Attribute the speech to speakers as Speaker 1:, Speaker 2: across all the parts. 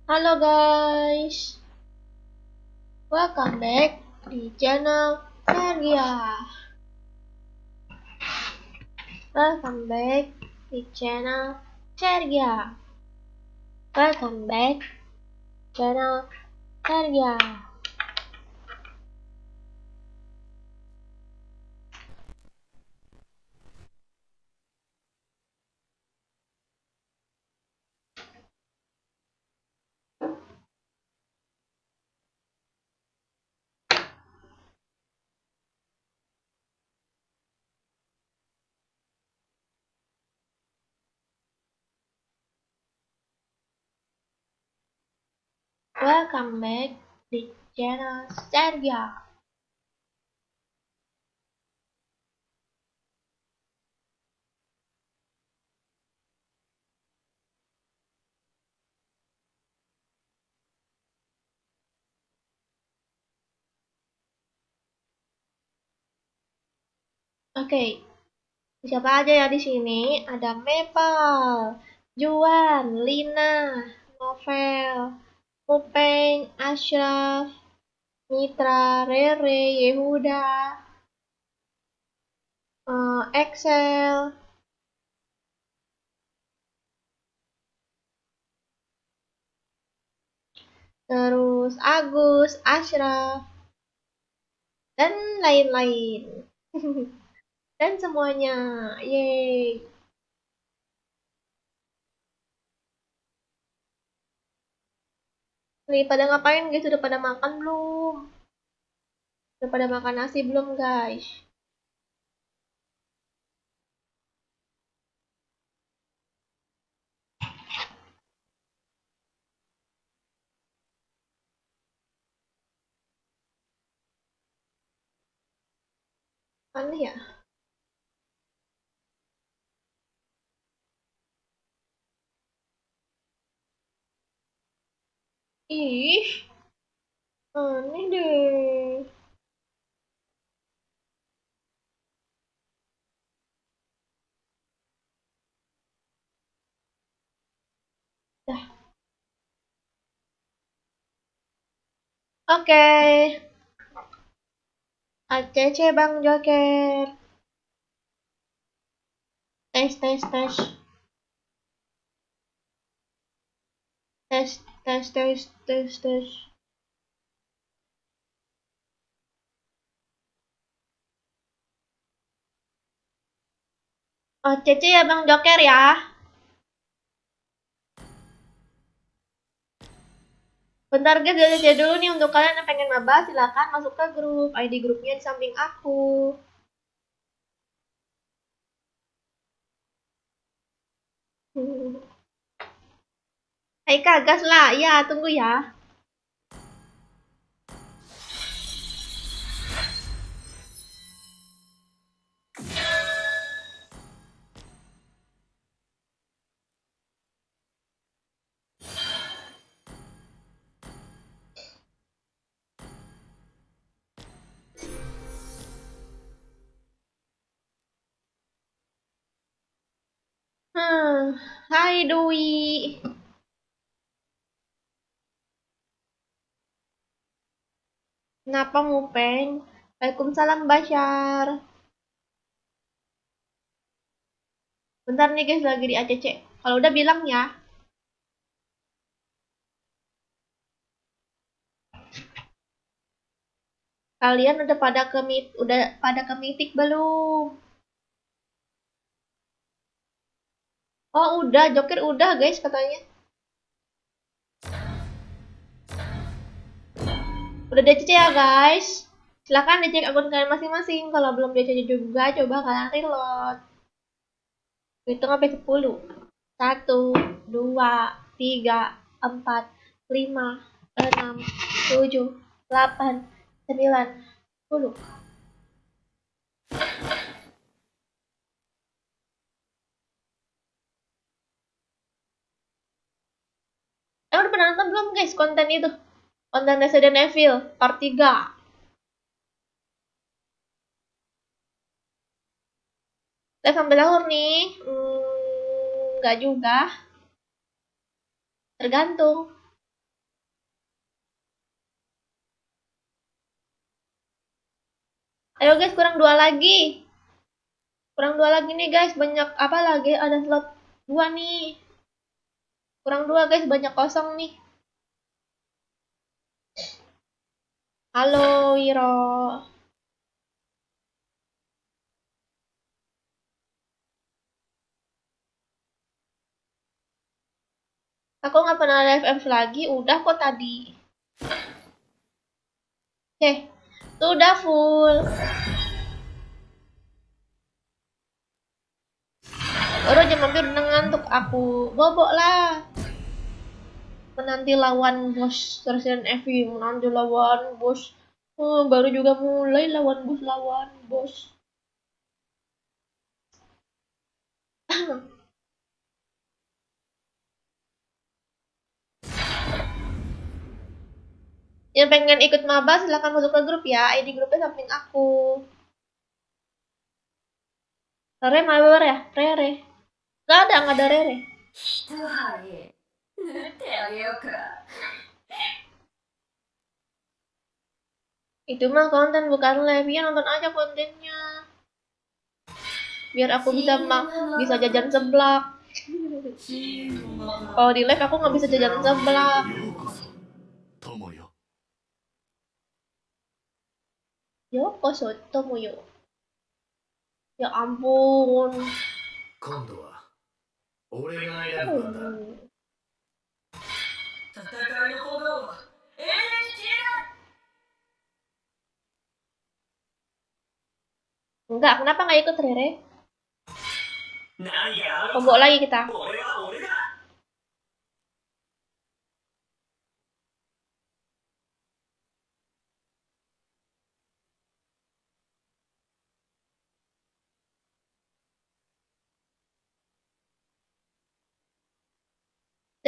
Speaker 1: Halo guys, welcome back di channel Sergia. Welcome back di channel Sergia. Welcome back channel Sergia. Welcome back di channel Sergia. Oke, siapa aja ya di sini? Ada Maple, Juan, Lina, Novel, Upeng, Ashraf, Mitra, Rere, Yehuda, Excel, terus Agus, Ashraf, dan lain-lain. Dan semuanya, yeay. Nih, pada ngapain guys? Udah pada makan belum? Udah pada makan nasi belum guys? Aneh ya? Ih, aneh deh. Dah. Oke. ACC Bang Joker. Tes, tes, tes. Tes, tes, tes, tes, tes. ACC ya Bang Joker ya. Bentar guys, dari dulu nih untuk kalian yang pengen ngebahas silahkan masuk ke grup. ID grupnya di samping aku. Hai Kak, gas lah. Ya, tunggu ya. Hai Dwi. Kenapa ngupeng? Waalaikumsalam Bashar. Bentar nih guys, lagi di ACC. Kalau udah bilang ya. Kalian udah pada ke mitik belum? Oh, udah, Joker udah guys katanya. Udah DC ya guys. Silahkan dicek akun kalian masing-masing. Kalau belum DC juga, coba kalian reload. Hitung sampai 10. 1, 2, 3, 4, 5, 6, 7, 8, 9, 10. Udah pernah nonton belum guys konten itu? Konten Resident Evil Part 3. Saya sampai sahur nih. Nggak juga. Tergantung. Ayo guys, kurang 2 lagi. Kurang 2 lagi nih guys, banyak apa lagi? Ada slot 2 nih. Kurang 2 guys, banyak kosong nih. Halo Wiro. Aku nggak pernah live apps lagi, udah kok tadi. Oke, sudah full. Baru aja mampir udah ngantuk aku. Bobok lah. Menanti lawan bos Resident Evil, menanti lawan bos. Baru juga mulai lawan bos. Yang pengen ikut maba silahkan masuk ke grup ya. ID grupnya samping aku. Rere mabar ya? Rere. Gak ada, nggak ada Rere. Itu mah konten bukan live, ya nonton aja kontennya. Biar aku bisa jajan seblak. Kalau di live aku nggak bisa jajan seblak. Yoko Tomoyo. Ya ampun. Enggak, kenapa nggak ikut Rere? Kobok lagi kita.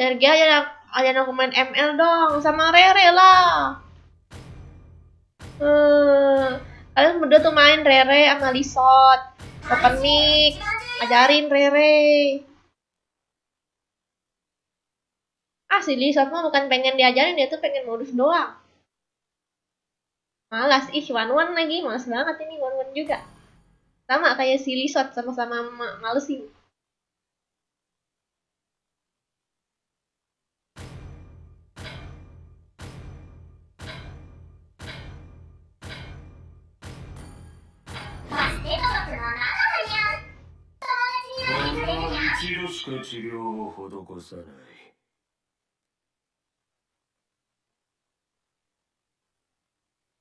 Speaker 1: Sergi aja aku main ML dong sama Rere lah. Kalian berdua tuh main Rere sama Lisot. Open mic, ajarin Rere. Si Lisot mah bukan pengen diajarin, dia tuh pengen modus doang. Malas, one lagi, malas banget ini one juga. Sama kayak si Lisot, sama-sama males sih.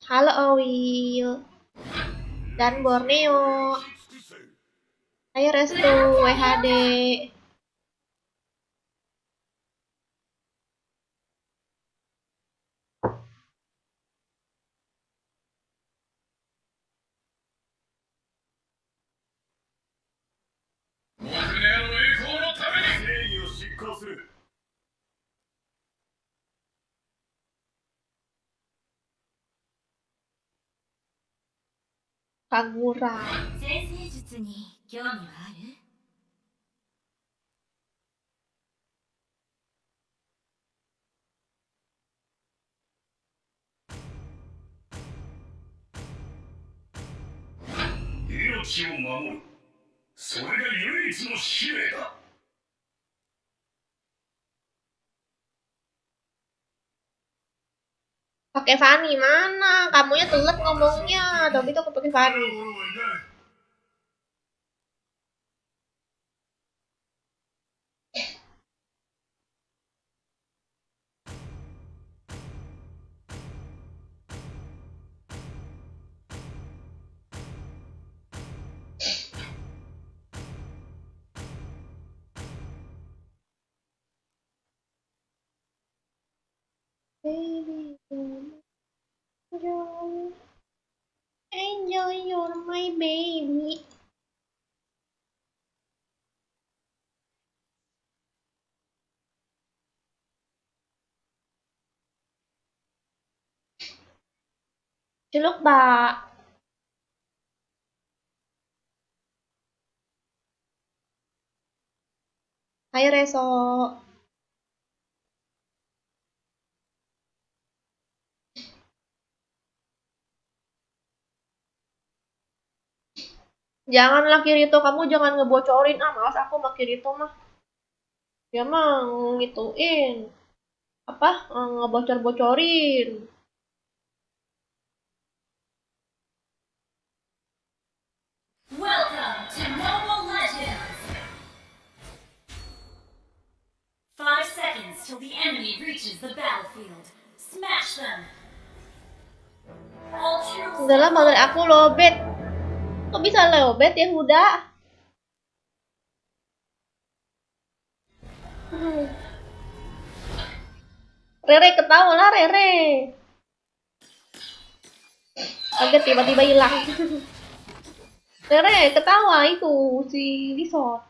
Speaker 1: Halo Owil dan Borneo. Ayo Restu, WHD. Kagura. Pakai Fanny mana? Kamunya telat ngomongnya. Tapi itu aku pakai Fanny. Baby, enjoy your my baby. Celuk Mbak. Hai Reso. Janganlah Kirito, kamu jangan ngebocorin. Malas aku sama Kirito mah. Dia mah ngituin. Apa? Ngebocor-bocorin.
Speaker 2: Welcome to Mobile Legends! 5 seconds till the enemy reaches the battlefield. Smash them! All troops...
Speaker 1: Udah lama dari aku lobet. Kok bisa lobet ya Huda? Rere ketawa lah Rere. Kaget tiba-tiba hilang. Rere ketawa itu si Lisot.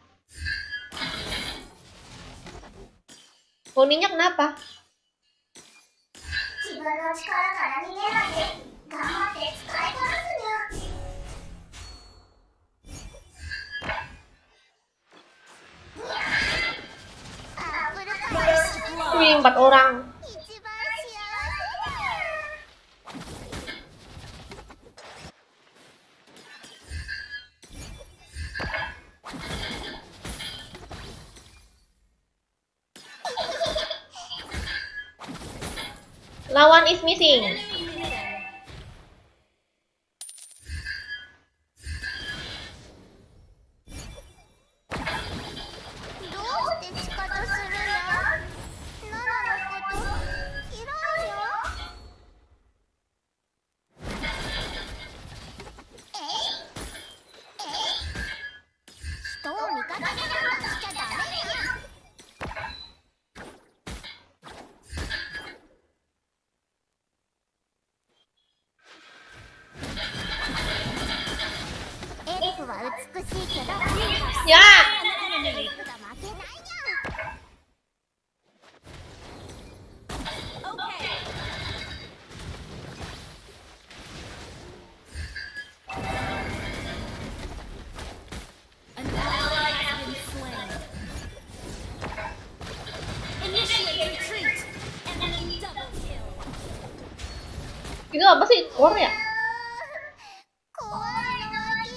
Speaker 1: Poninya kenapa? Wih, 4 orang. Lawan is missing. Ya. Itu apa sih? Core ya?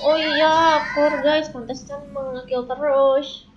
Speaker 1: Oh iya, core guys, pantesan mengekill terus.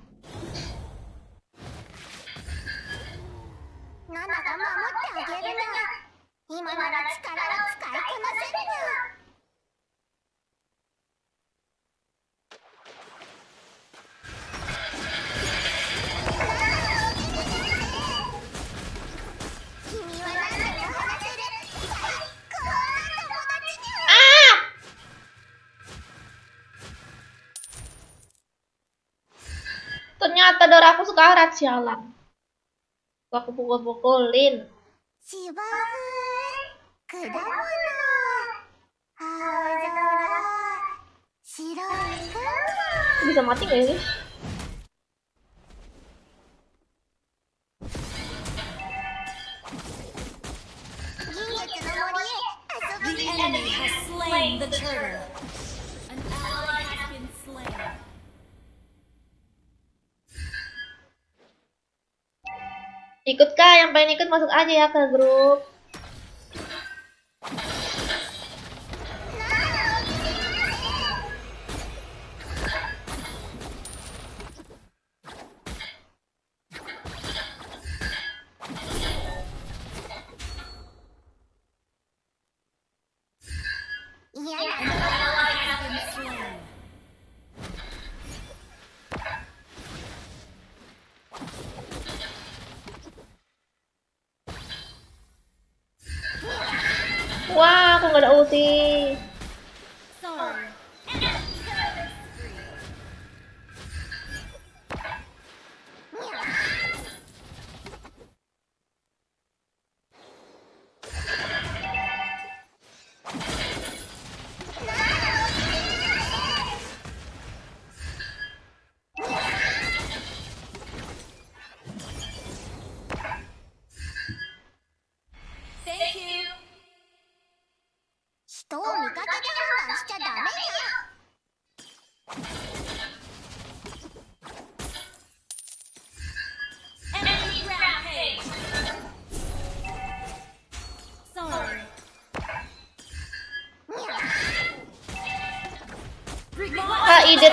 Speaker 1: Ternyata darah aku sekarat, sialan. Aku pukul-pukulin. Bisa mati gak ya?
Speaker 2: The enemy has slain the turtle. An ally has been slain.
Speaker 1: Ikut kah? Yang pengen ikut masuk aja ya ke grup.
Speaker 2: An ally has been slain.
Speaker 1: Wah, aku gak ada ulti.
Speaker 2: Sorry. Thank you.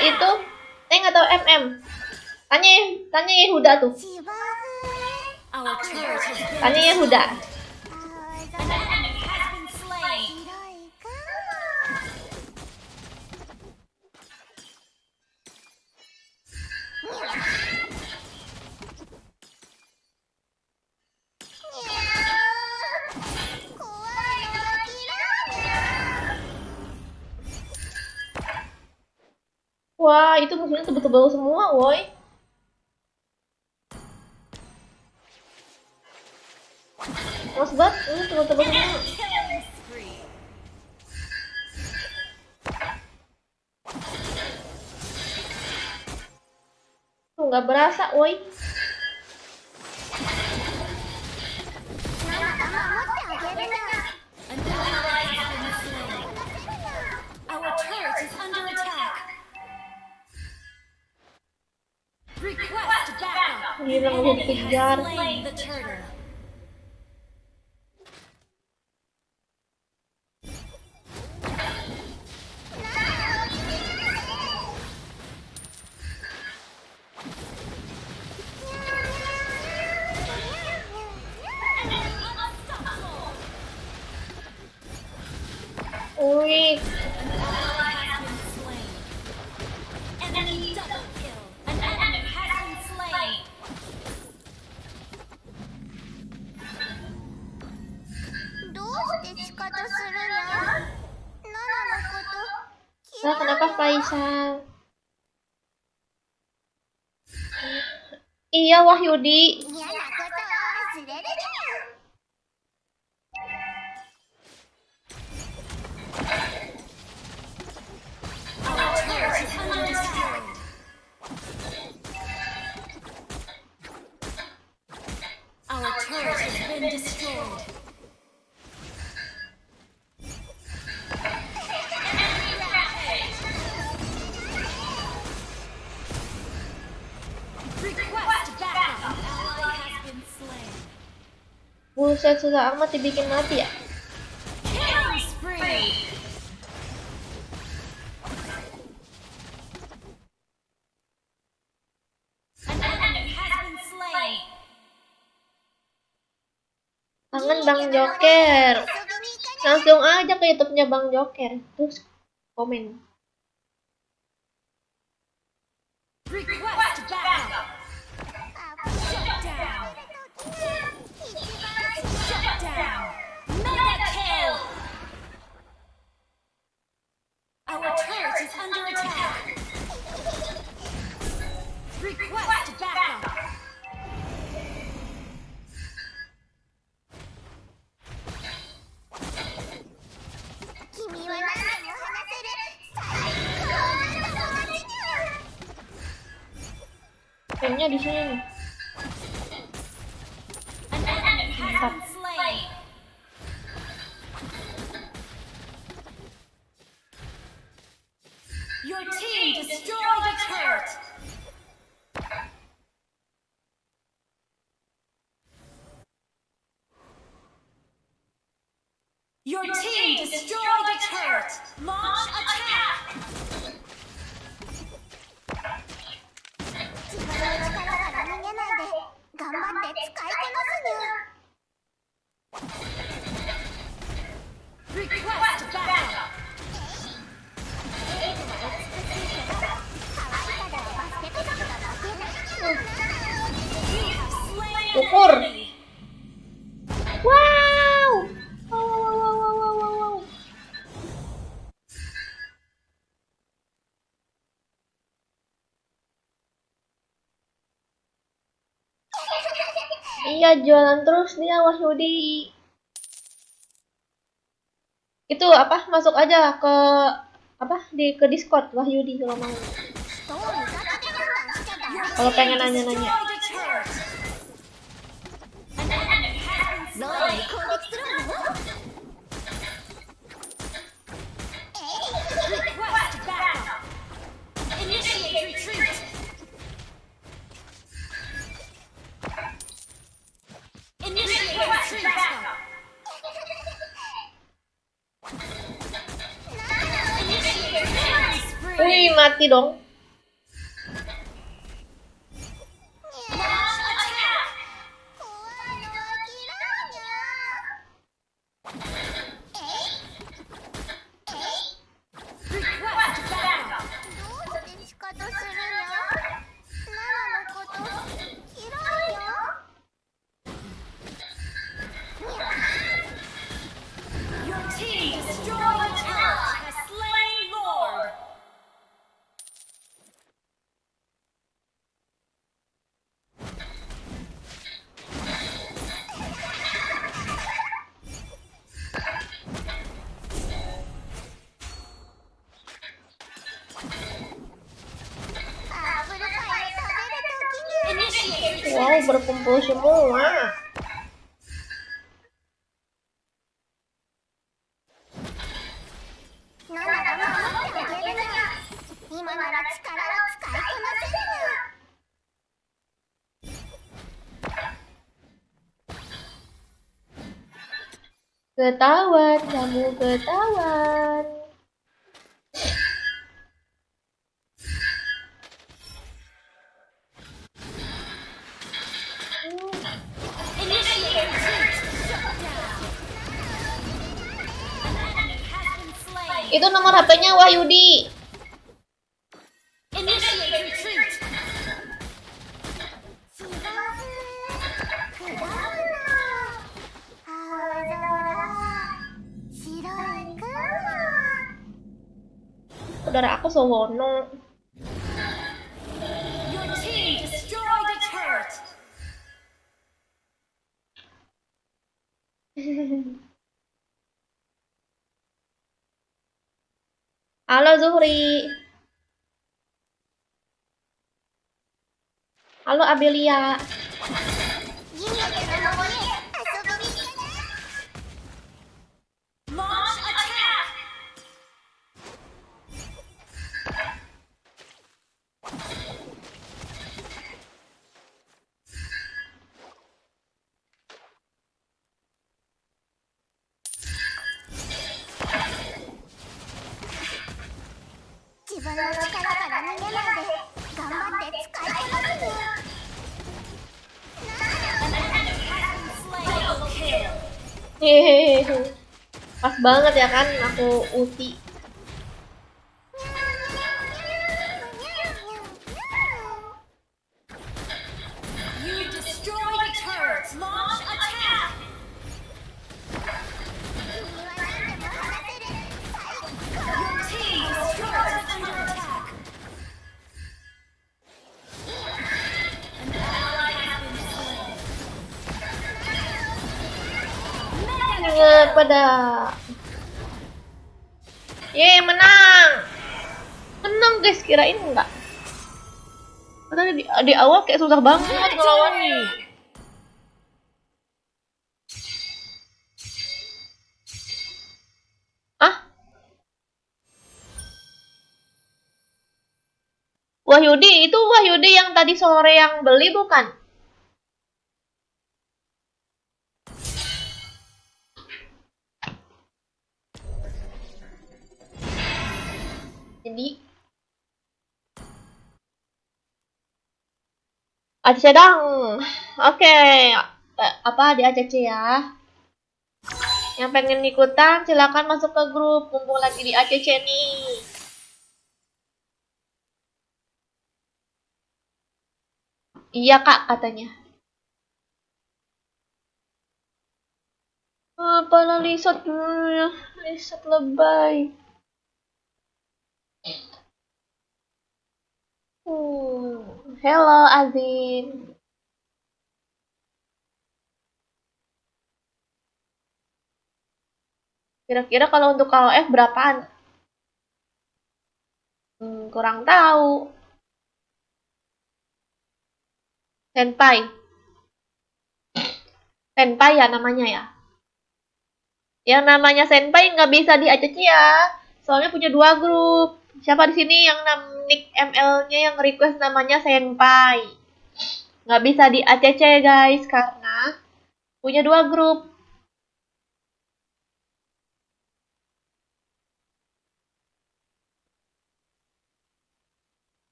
Speaker 1: itu tank atau MM? Tanya Yehuda tuh.
Speaker 2: Our turret has been
Speaker 1: Tanya Yehuda.
Speaker 2: An enemy has been slain.
Speaker 1: Wah, itu musuhnya tebel-tebel semua, woi. Mas banget, ini tebel-tebel semua.
Speaker 2: Killing spree.
Speaker 1: Tuh, nggak berasa, woi.
Speaker 2: An ally has been slain. Our turret is under attack. Request backup.
Speaker 1: Gila, nggak bisa dikejar.
Speaker 2: Slain the turtle.
Speaker 1: Wih,
Speaker 2: Enemy double kill. An enemy has been slain.
Speaker 3: どうして仕方するにゃナナのこと
Speaker 1: nah kenapa Faisal? Iya, Wahyudi.
Speaker 3: 嫌なことを忘れるにゃ
Speaker 2: Our turret is under attack. Our turret has been destroyed. Request backup. An ally has been slain.
Speaker 1: Buset, susah amat dibikin mati ya.
Speaker 2: Killing spree. An enemy has been slain.
Speaker 1: Kangen Bang Joker.
Speaker 3: 遊びに行か
Speaker 1: Langsung aja ke YouTube-nya Bang Joker. Terus komen.
Speaker 2: Request backup. Shut down.
Speaker 3: 一番
Speaker 2: Shut down. Mega kill. Our turret is under attack. Request backup.
Speaker 3: Kimi wa nani de mo hanaseru saikou no tomodachiにゃ
Speaker 1: Kayaknya di sini nih.
Speaker 2: An enemy has been slain. Your team destroyed a turret. Your team destroyed a turret. Launch attack.
Speaker 3: 自分の力から逃げないで頑張って使いこなすにゃ
Speaker 2: Request backup.
Speaker 3: 可愛さではバスケットボールが負けないにゃ
Speaker 2: You have slain an
Speaker 1: Ukur.
Speaker 2: enemy.
Speaker 1: Wow. Wow. Iya, jualan terus dia Wahyudi. Itu apa? Masuk aja ke ke Discord Wahyudi kalau mau.
Speaker 3: 人を味方で判断しちゃダメ
Speaker 1: Kalau pengen nanya-nanya.
Speaker 2: Destroyed a turret. An enemy has been
Speaker 3: ロードに
Speaker 2: slain.
Speaker 3: 攻撃するわよ
Speaker 2: Request backup. Initiate retreat. Initiate retreat. Initiate killing spree.
Speaker 1: Wih, mati dong. Wow, berkumpul semua. Ketahuan, kamu ketahuan.
Speaker 2: Initiate retreat. Shut down. An enemy has been slain.
Speaker 1: Itu nomor HP-nya Wahyudi.
Speaker 2: Initiate retreat.
Speaker 1: Saudara aku Sowono.
Speaker 2: Your team destroyed a turret.
Speaker 1: Halo Zuhri. Halo Abelia.
Speaker 2: Launch attack. Double kill.
Speaker 1: Hehehe. Pas banget ya kan aku ulti.
Speaker 2: You destroyed a turret. Launch attack. Your team destroyed is under attack. An ally has been slain.
Speaker 1: Pada. Yeay, menang. Menang guys, kirain enggak. Karena di awal kayak susah banget ngelawannya. Ah? Wahyudi, itu Wahyudi yang tadi sore yang beli bukan? Jadi ACC dong. Oke. Apa di ACC ya? Yang pengen ikutan silakan masuk ke grup, mumpung lagi di ACC nih. Iya kak katanya. Apalah Lisat dulu, Lisat lebay. Hello Azin. Kira-kira kalau untuk KOF berapaan? Kurang tahu. Senpai. Senpai ya namanya ya. Yang namanya Senpai nggak bisa di ACC ya. Soalnya punya 2 grup. Siapa di sini yang nick ML-nya yang request namanya Senpai? Nggak bisa di ACC guys karena punya 2 grup.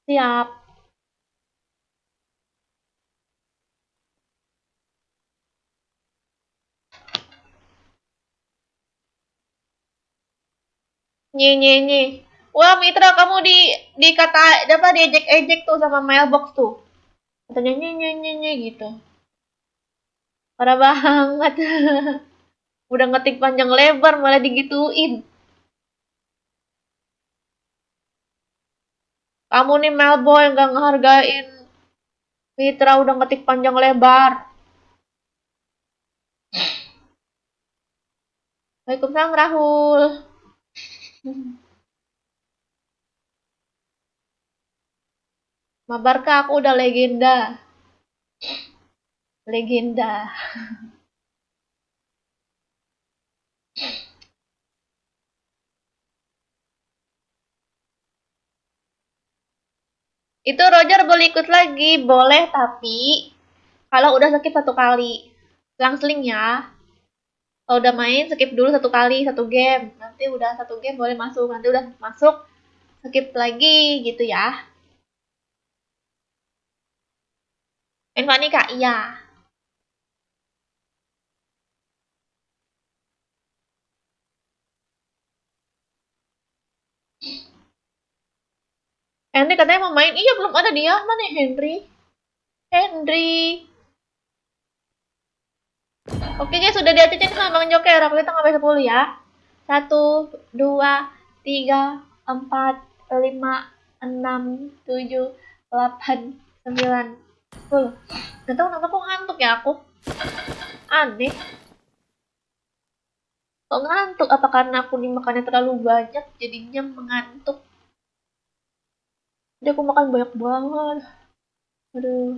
Speaker 1: Siap. Nye. Wah, Mitra kamu dikata apa diejek-ejek tuh sama mailbox tuh. Katanya nye gitu. Parah banget. Udah ngetik panjang lebar malah digituin. Kamu nih mailboy nggak ngehargain Mitra udah ngetik panjang lebar. Waalaikumsalam Rahul. Mabarkah aku udah legenda. Legenda. Itu Roger boleh ikut lagi, boleh tapi kalau udah skip 1 kali. Selang-seling ya. Kalau udah main skip dulu 1 kali 1 game. Nanti udah 1 game boleh masuk. Nanti udah masuk skip lagi gitu ya. Infani Kak, iya. Henry katanya mau main. Iya, belum ada dia. Mana ya Henry? Henry. Oke guys, sudah diacecin sama Bang Joker. Aku hitung sampai 10 ya. 1, 2, 3, 4, 5, 6, 7, 8, 9, 10. Gak tau kenapa kok ngantuk ya aku. Aneh. Kok ngantuk? Apa karena aku dimakannya terlalu banyak jadinya mengantuk? Jadi aku makan banyak banget. Aduh.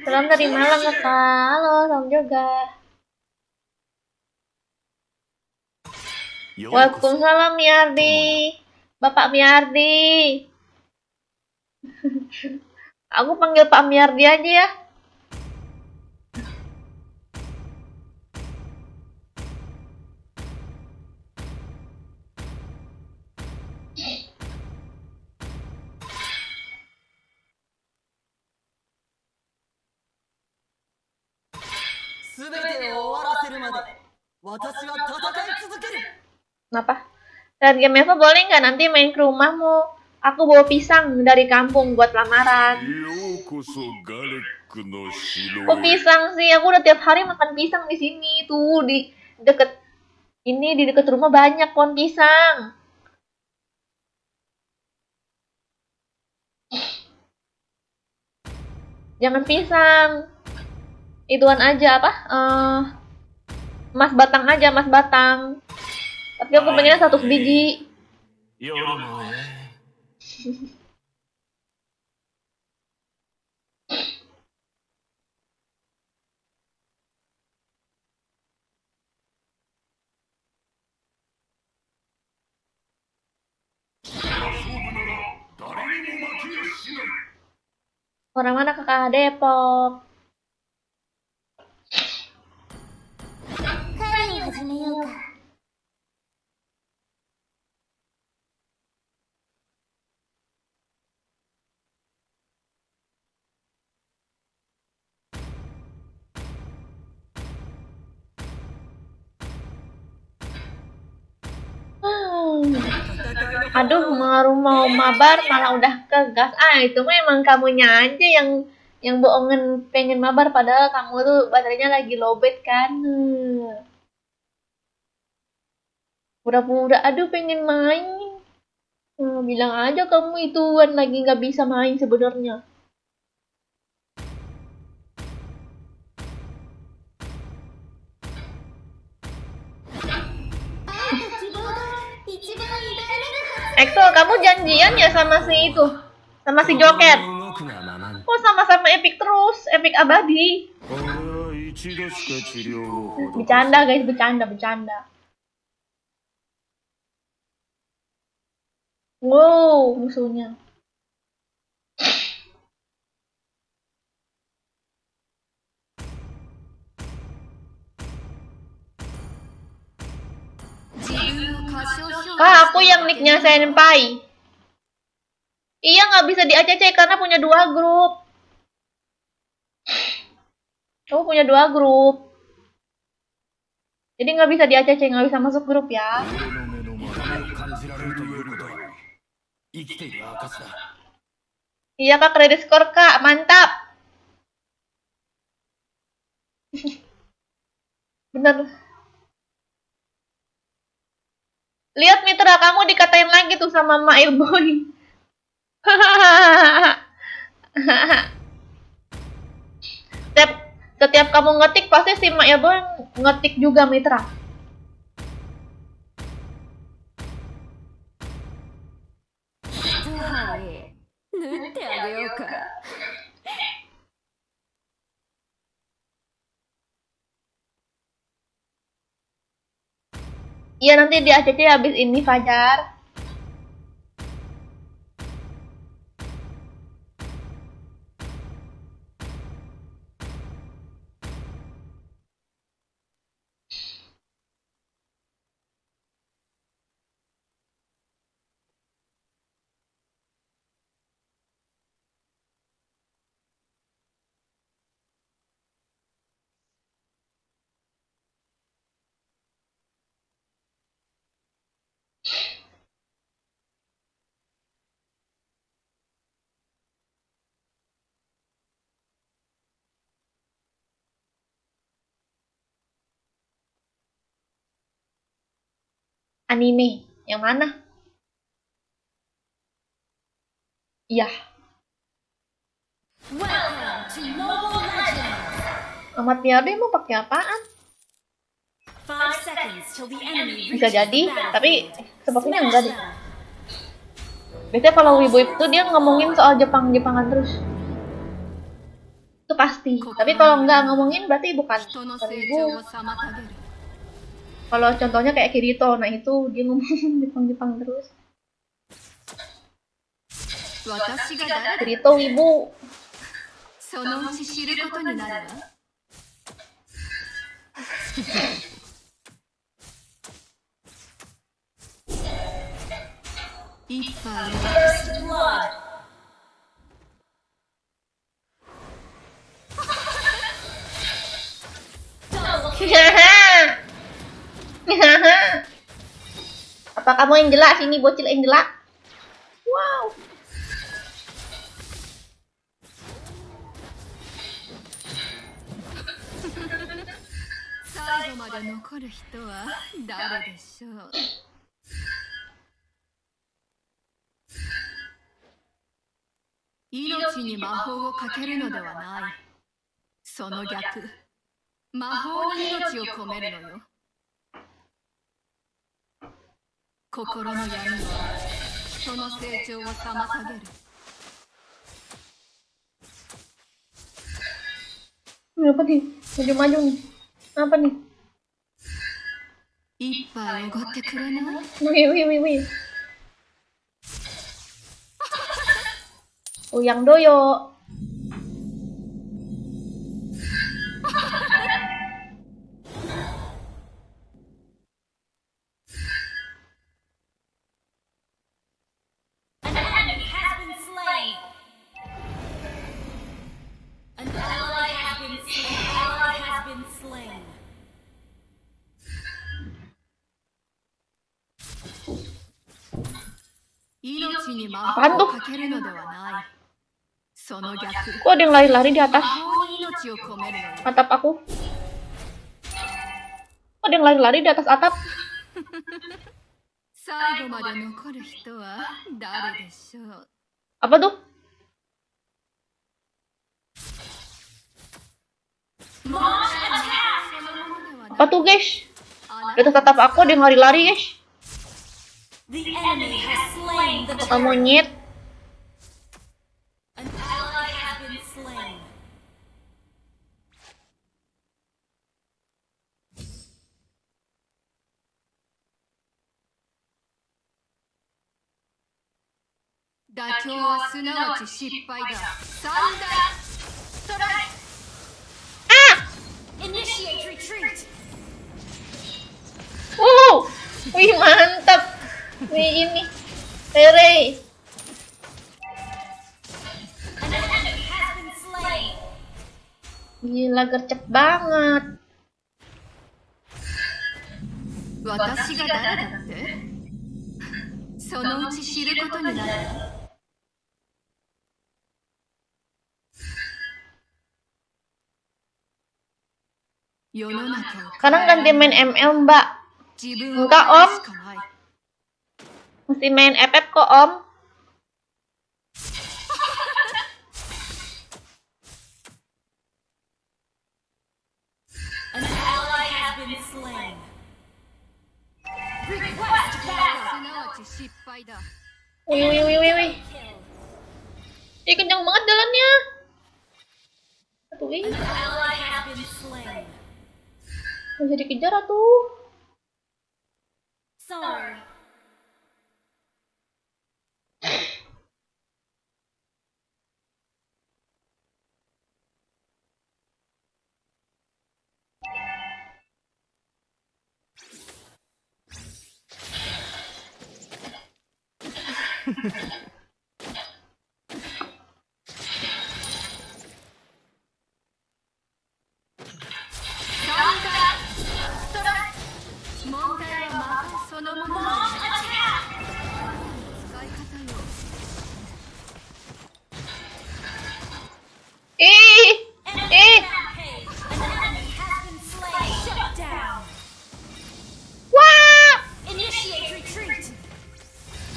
Speaker 1: Salam dari Malang ya Kak. Halo, salam juga. Waalaikumsalam Miardi. Bapak Miardi. Aku panggil Pak Miardi aja ya. Kenapa? Dan game Eva boleh nggak nanti main ke rumahmu? Aku bawa pisang dari kampung buat lamaran. Oh pisang sih, aku udah tiap hari makan pisang di sini tuh di deket ini di deket rumah banyak pohon pisang. Jangan pisang, ituan aja apa? Mas batang aja, mas batang. Tapi aku pengennya 100 biji. Orang mana Kakak? Depok.
Speaker 3: 会議を始めようか。
Speaker 1: Aduh, mau mabar malah udah kegas. Itu mah emang kamunya aja yang bohongin pengen mabar padahal kamu tuh baterainya lagi lowbat kan. Pura-pura aduh pengen main. Bilang aja kamu ituan lagi nggak bisa main sebenarnya. Ekto, kamu janjian ya sama si itu? Sama si Joker? Kok sama-sama epic terus? Epic abadi? Bercanda guys, bercanda. Wow, musuhnya. Kak, aku yang nicknya Senpai. Iya, nggak bisa di ACC karena punya 2 grup. Kamu punya 2 grup. Jadi nggak bisa di ACC, nggak bisa masuk grup ya. Iya kak, kredit skor kak, mantap. Bener. Lihat mitra kamu dikatain lagi tuh sama Mak Ilboy. setiap kamu ngetik pasti si Mak Ilboy ngetik juga mitra. Iya nanti di ACC habis ini Fajar. Anime yang mana? Iya.
Speaker 2: Welcome to Mobile Legends.
Speaker 1: Amat Miarde mau pakai apaan?
Speaker 2: 5 seconds till the enemy
Speaker 1: Bisa
Speaker 2: reaches
Speaker 1: jadi,
Speaker 2: the
Speaker 1: tapi
Speaker 2: battlefield.
Speaker 1: sepertinya
Speaker 2: Smash
Speaker 1: enggak deh.
Speaker 2: them.
Speaker 1: Biasanya kalau Wibu itu dia ngomongin soal Jepang-Jepangan terus. Itu pasti. Tapi kalau nggak ngomongin berarti bukan Wibu. Kalau contohnya kayak Kirito, nah itu dia ngomongin Jepang-Jepang terus. Kirito Wibu.
Speaker 2: そのうち知ることになるわ。一杯 First blood.
Speaker 1: Apa kamu yang jelak sini bocil yang jelak? Wow. Apa nih? Maju-maju nih. Apa nih? Wih. Uyang doyo.
Speaker 2: An enemy has been slain. An ally has been slain. Ally has been slain.
Speaker 1: Apaan tuh? Kok ada yang lari-lari di atas atap aku? Kok ada yang lari-lari di atas atap? Apa tuh? Apa tuh guys? Di atas atap aku ada yang lari-lari guys.
Speaker 2: The enemy has slain the
Speaker 1: Apa monyet?
Speaker 2: An ally has been slain. Initiate retreat.
Speaker 1: Wih mantap. Wih ini. Tere. Gila, gercep banget.
Speaker 2: 私が誰だって？そのうち知ることになる。世の中を
Speaker 1: Sekarang ganti main ML, Mbak.
Speaker 2: 自分を
Speaker 1: Enggak,
Speaker 2: 変え
Speaker 1: Om.
Speaker 2: るしかない。
Speaker 1: Mesti main FF kok, Om.
Speaker 2: An ally has been slain. Request backup. すなわち失敗だ。
Speaker 1: Wih, wih, wih, wih, wih. Ih, kencang banget jalannya. Aduh, ih.
Speaker 2: An ally has been slain.
Speaker 1: Bisa dikejar atuh.
Speaker 2: Sorry.
Speaker 1: Ih, ih. Wah.
Speaker 2: Initiate retreat.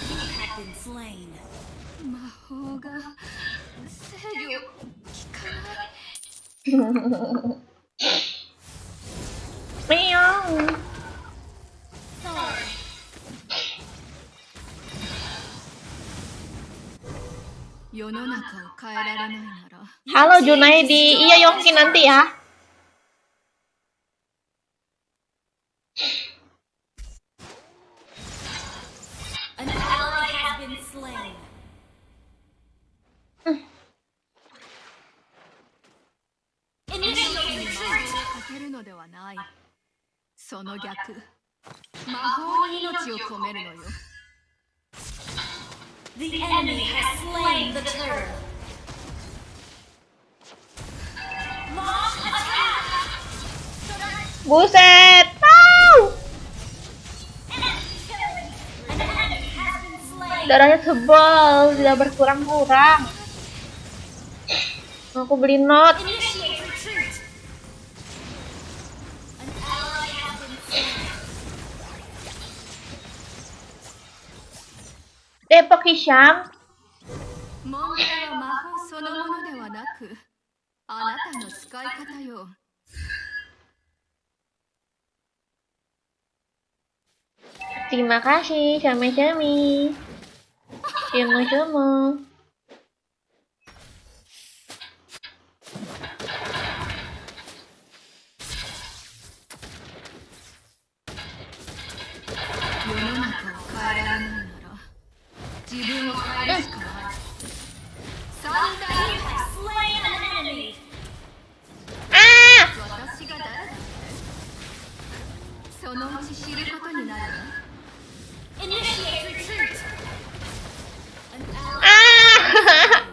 Speaker 2: You have been slain. 魔法が制御効かない。
Speaker 1: Meong.
Speaker 2: Sorry. 世の中を変えられないなら。
Speaker 1: Halo Junaidi, iya Yongki nanti ya.
Speaker 2: An ally has been slain. Initiate retreat. かけるのではない。その逆。魔法に命を込めるのよ。The enemy has slain the turtle. Launch attack.
Speaker 1: Buset. Au.
Speaker 2: An enemy has been slain.
Speaker 1: Darahnya tebal, tidak berkurang-kurang. Aku beli not.
Speaker 2: Initiate retreat. An ally has been slain.
Speaker 1: Depok Hisham.
Speaker 2: 問題は魔法そのものではなく、あなたの使い方よ。
Speaker 1: Terima kasih, Shami-shami. Shamo-shamo. Ah!
Speaker 2: 私が誰だってそのうち知ることになるわ。Initiate retreat. An ally.
Speaker 1: Ah!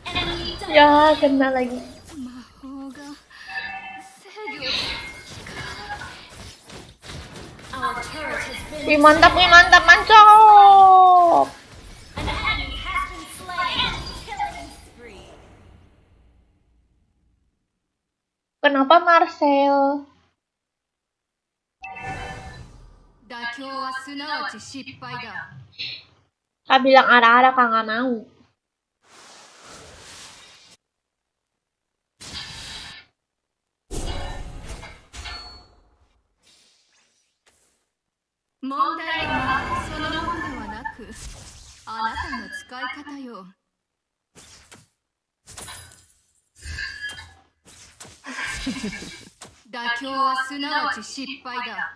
Speaker 2: Enemy double.
Speaker 1: Ya, kena lagi.
Speaker 2: 魔法が制御効かない。Our turret has been
Speaker 1: Wih, mantap, mantap.
Speaker 2: An enemy has been slain. Killing spree.
Speaker 1: Kenapa Marcel?
Speaker 2: 妥協はすなわち失敗だ。
Speaker 1: Kak bilang arah-arah, Kak nggak mau.
Speaker 2: Mondai wa sono mono de wa naku, anata no tsukai yo. 妥協はすなわち失敗だ。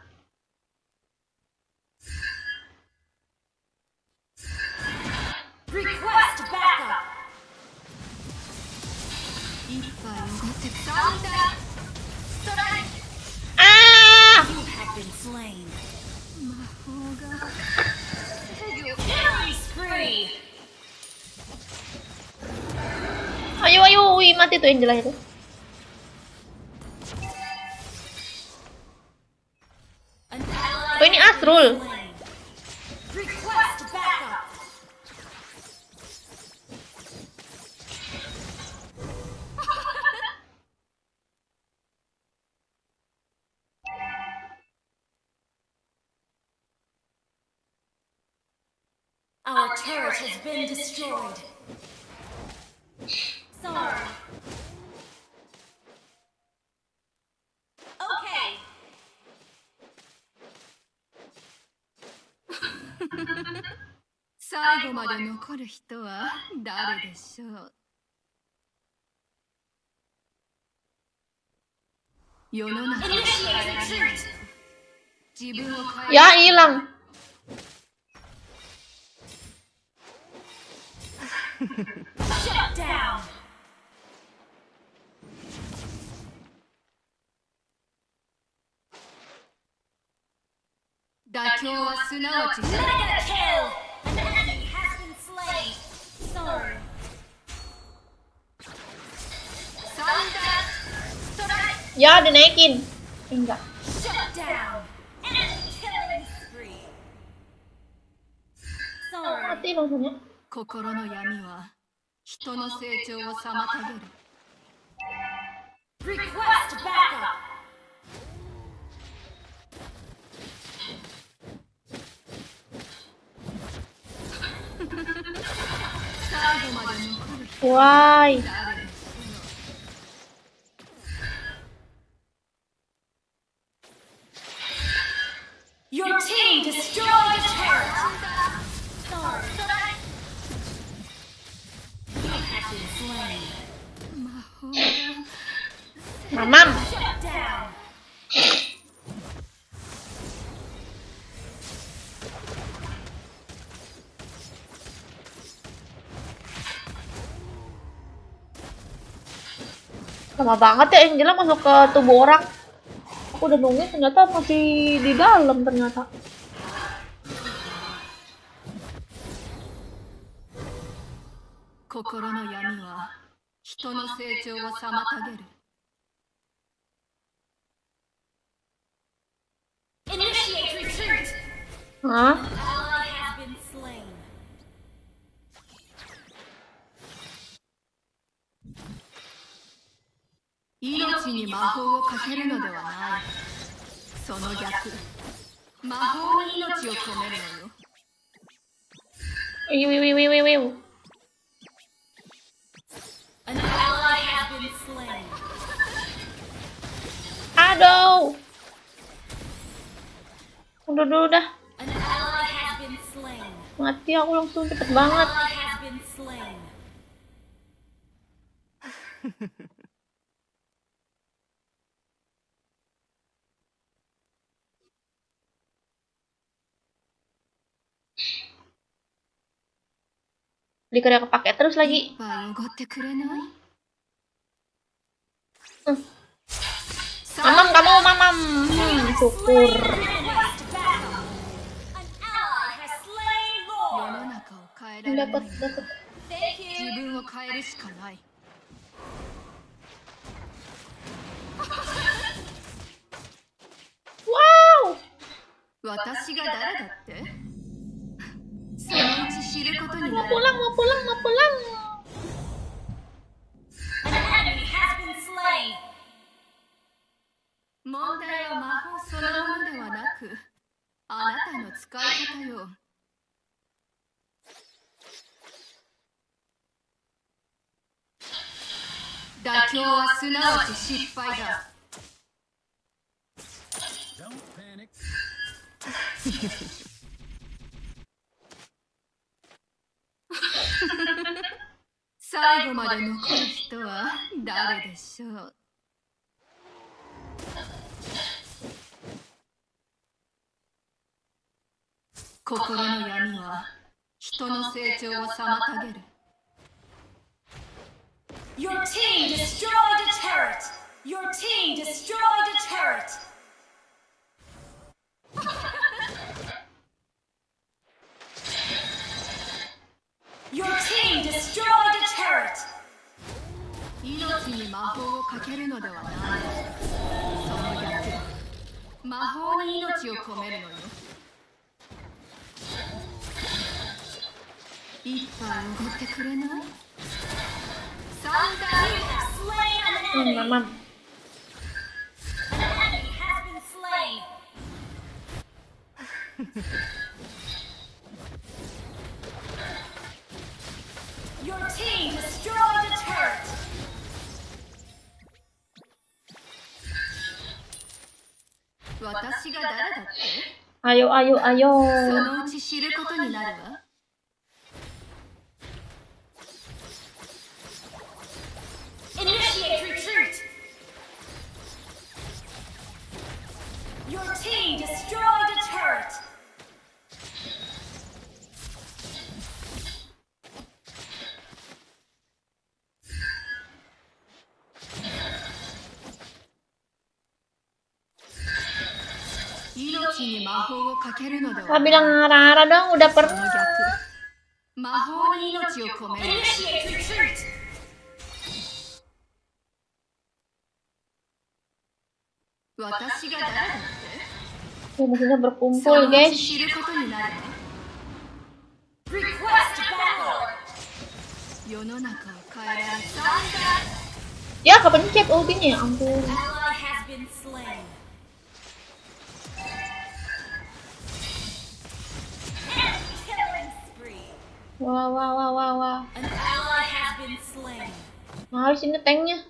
Speaker 2: Request backup. 一杯おごってサンダーストライク。
Speaker 1: Ah!
Speaker 2: You have been slain. 魔法が制御。Killing spree.
Speaker 1: mati tuh Angela itu. Oh ini Asrul.
Speaker 2: Request backup. Our turret has been destroyed. Sorry. Okay.
Speaker 4: 最後まで残る人は誰でしょう。世の中
Speaker 2: Initiate retreat.
Speaker 4: 自分を変え
Speaker 1: Ya hilang.
Speaker 2: Shut down.
Speaker 4: Dakyouはすなわち
Speaker 2: Mega kill. An enemy has been slain. Sorry.
Speaker 1: Ya dinaikin. Enggak.
Speaker 2: Shut down. Enemy killing spree. Sorry.
Speaker 1: Mati langsungnya.
Speaker 4: 心の闇は人の成長を妨げる。
Speaker 2: Request backup.
Speaker 1: Why?
Speaker 2: Your team destroyed a turret. Sorry. You have been slain.
Speaker 4: 魔法が
Speaker 1: Mamam.
Speaker 2: Shut down.
Speaker 1: Lama banget ya Angela masuk ke tubuh orang. Aku udah nungguin ternyata masih di dalam ternyata.
Speaker 4: 心の闇は人の成長を妨げる。
Speaker 2: Initiate retreat.
Speaker 1: Hah?
Speaker 2: Ally has been slain.
Speaker 4: 命に魔法をかけるのではない。その逆、魔法に命を込めるのよ。
Speaker 1: Wiu.
Speaker 2: An ally has been slain.
Speaker 1: Aduh. Udah.
Speaker 2: An ally has been slain.
Speaker 1: Mati aku langsung cepet banget.
Speaker 2: Ally has been slain.
Speaker 1: Dikira kepake terus
Speaker 4: いっ
Speaker 1: lagi.
Speaker 4: ぱいおごってくれない？
Speaker 1: Mamam kamu mamam. Syukur.
Speaker 2: Request backup. An ally has slain
Speaker 4: 世
Speaker 2: Lord.
Speaker 4: の中を変えられるの
Speaker 1: Dapat
Speaker 4: に
Speaker 1: dapat.
Speaker 2: Thank
Speaker 4: 自
Speaker 2: you.
Speaker 4: 分を変えるしかない。
Speaker 1: Wow.
Speaker 4: 私が誰だって？そのうち知ることに
Speaker 1: Mau
Speaker 4: なる。
Speaker 1: pulang.
Speaker 2: An enemy has been slain.
Speaker 4: 問題は魔法そのものではなく、あなたの使い方よ。妥協はすなわち失敗だ。最後まで残る人は誰でしょう。心の闇は人の成長を妨げる。
Speaker 2: Your team destroyed a turret. Your team destroyed a turret. Your team destroyed a turret.
Speaker 4: 命魔法をかけるのではない。その逆、魔法に命を込めるのよ。一杯おごってくれない？サンダー
Speaker 1: Mamam.
Speaker 2: Your team destroyed a turret.
Speaker 4: 私が誰だって？
Speaker 1: Ayo, ayo,
Speaker 4: そ
Speaker 1: ayo.
Speaker 4: のうち知ることになるわ。
Speaker 2: Initiate retreat. Your team destroyed a turret.
Speaker 1: Ah, bilang Rara dong, udah
Speaker 4: その
Speaker 1: pernah.
Speaker 4: 逆、魔法に命を込める。
Speaker 2: Initiate retreat.
Speaker 4: 私が誰だって？
Speaker 1: Oh, musuhnya
Speaker 4: そ
Speaker 1: berkumpul,
Speaker 4: のうち
Speaker 1: guys.
Speaker 4: 知ることになるわ。
Speaker 2: Request battle.
Speaker 4: 世の中を変えられた。
Speaker 1: Ya, kepencet ultinya, ya ampun.
Speaker 2: Ally has been slain. Killing spree.
Speaker 1: Wah, wah, wah, wah, wah.
Speaker 2: An ally has been slain.
Speaker 1: Mahal sini tanknya.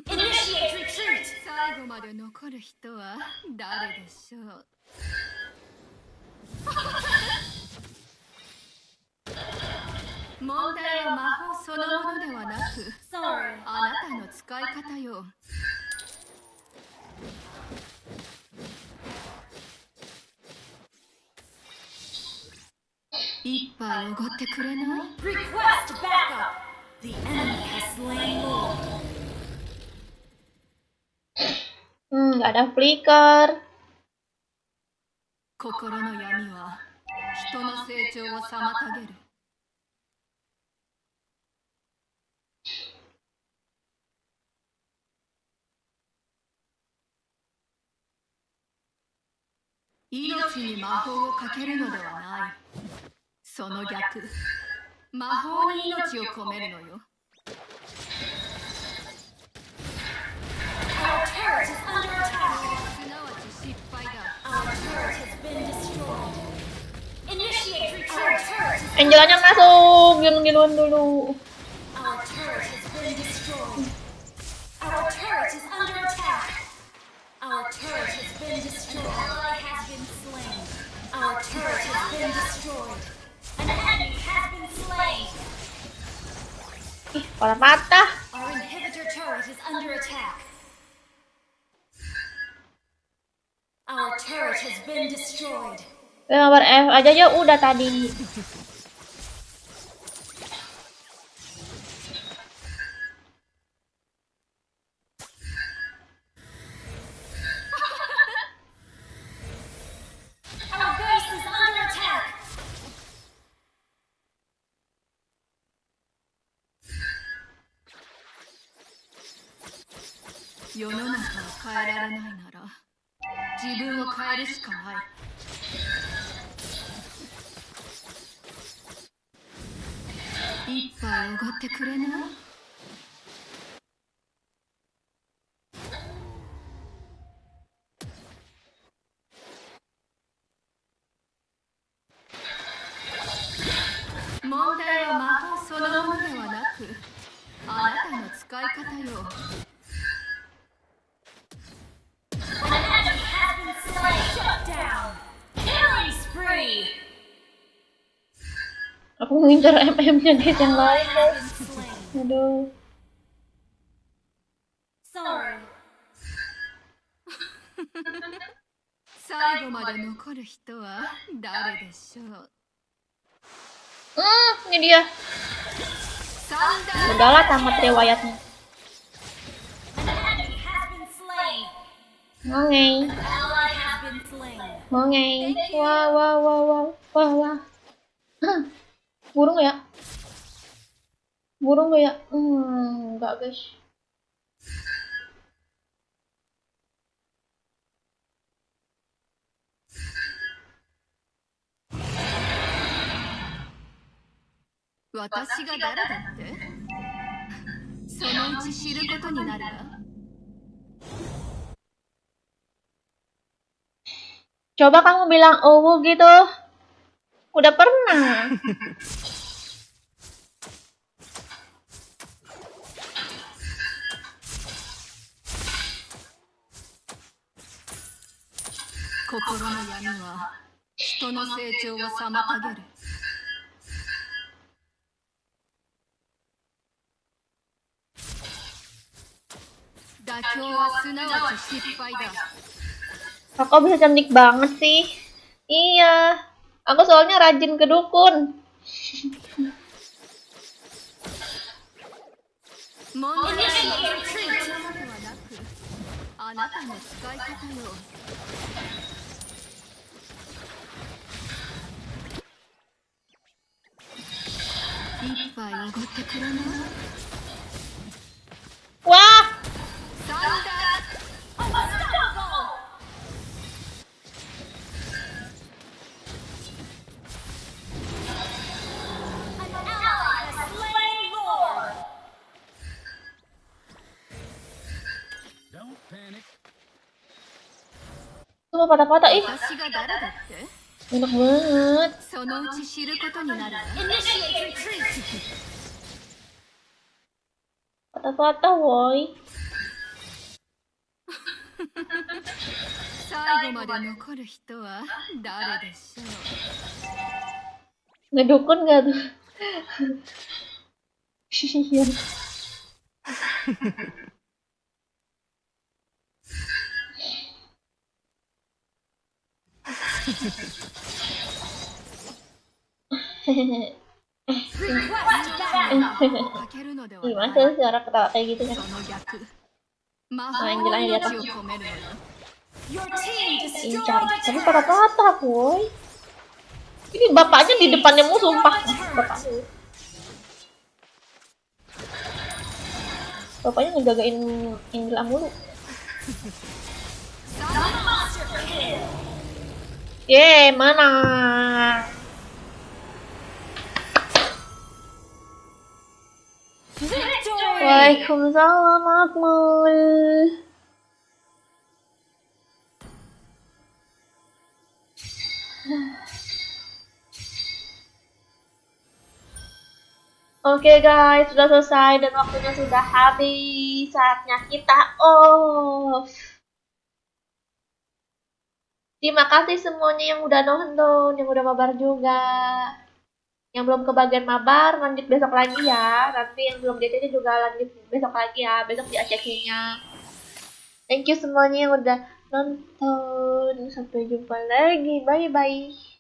Speaker 2: Initiate retreat.
Speaker 4: 最後まで残る人は誰でしょう？問題は魔法そのものではなく、
Speaker 2: Sorry.
Speaker 4: あなたの使い方よ。一杯おごってくれない？
Speaker 2: Request backup. The enemy has slain Lord.
Speaker 1: Nggak ada flicker.
Speaker 4: 心の闇は人の成長を妨げる。命に魔法をかけるのではない。その逆、魔法に命を込めるのよ。
Speaker 2: Our turret is under attack.
Speaker 4: すなわち失敗だ。
Speaker 2: Our turret has been destroyed. Initiate retreat. Our turret is
Speaker 1: Angelanya masuk, jangan duluan dulu.
Speaker 2: Our turret has been destroyed. Our turret is under attack. Our turret has been destroyed. An ally has been slain. Our turret has been destroyed. An enemy has been slain.
Speaker 1: Ih, kepala patah.
Speaker 2: Our inhibitor turret is under attack. Our turret has been destroyed.
Speaker 1: Gambar F aja ya udah tadi.
Speaker 2: Our base is under attack.
Speaker 4: 世の中を変えられないなら、自分を変えるしかない。一杯おごってくれない？問題は魔法そのものではなく、あなたの使い方よ。
Speaker 2: An enemy has been slain. Shut down. Killing spree.
Speaker 1: Aku ngincar MM-nya guys yang
Speaker 2: Ally
Speaker 1: lain
Speaker 2: has
Speaker 1: guys.
Speaker 2: been slain.
Speaker 1: Aduh.
Speaker 2: Sorry.
Speaker 4: 最後まで残る人は誰でしょう？
Speaker 1: Ini dia.
Speaker 4: サンダー
Speaker 1: Udahlah tamat riwayatnya.
Speaker 2: An enemy has been slain.
Speaker 1: Ngongeng.
Speaker 2: An ally has been slain.
Speaker 1: Ngongeng. Wah, wah, wah, wah, wah, wah. Burung ya? Burung gak ya? Enggak guys.
Speaker 4: Watashi ga dare datte? Sono uchi shiru koto ni naru wa.
Speaker 1: Coba kamu bilang owu gitu. Udah pernah.
Speaker 4: Kokoro no yami wa hito no seichou wo samatageru. 妥協はすなわち失敗だ。
Speaker 1: Kakak bisa cantik banget sih. Iya. Aku soalnya rajin ke dukun.
Speaker 4: 問題ないのではなく、あなたの使い方よ。一杯おごってくれない？
Speaker 1: Wah,
Speaker 4: サンダー
Speaker 2: An ally has slain Lord.
Speaker 5: Don't panic.
Speaker 1: cuma patah-patah ih.
Speaker 4: 私が誰だって？
Speaker 1: Enak banget.
Speaker 4: そのうち知ることになるわ。
Speaker 2: Initiate retreat.
Speaker 1: Patah-patah, woi.
Speaker 4: 最後まで残る人は誰でしょう？
Speaker 1: Ngedukun gak tuh? Iya.
Speaker 2: Request battle.
Speaker 4: かけるのでは
Speaker 1: Gimana
Speaker 4: ない。
Speaker 1: sih cara ketawa kayak gitu kan?
Speaker 4: その逆。魔
Speaker 1: Nah,
Speaker 4: 法
Speaker 1: yang
Speaker 4: の
Speaker 1: jelas
Speaker 4: 命を込めるのよ。
Speaker 2: Your team destroyed
Speaker 1: Incar.
Speaker 2: a
Speaker 1: Tapi
Speaker 2: turret.
Speaker 1: patah-patah, woi. Ini bapaknya di depannya musuh, sumpah. Bapaknya ngejagain Indra mulu.
Speaker 2: Monster kill.
Speaker 1: Ye, mana?
Speaker 2: Victory.
Speaker 1: Waalaikumsalam, Akmal. Oke guys, sudah selesai dan waktunya sudah habis. Saatnya kita off. Terima kasih semuanya yang udah nonton, yang udah mabar juga. Yang belum kebagian mabar, lanjut besok lagi ya. Nanti yang belum DCC juga lanjut besok lagi ya. Besok di ACC-nya. Thank you semuanya yang udah nonton. Sampai jumpa lagi. Bye-bye.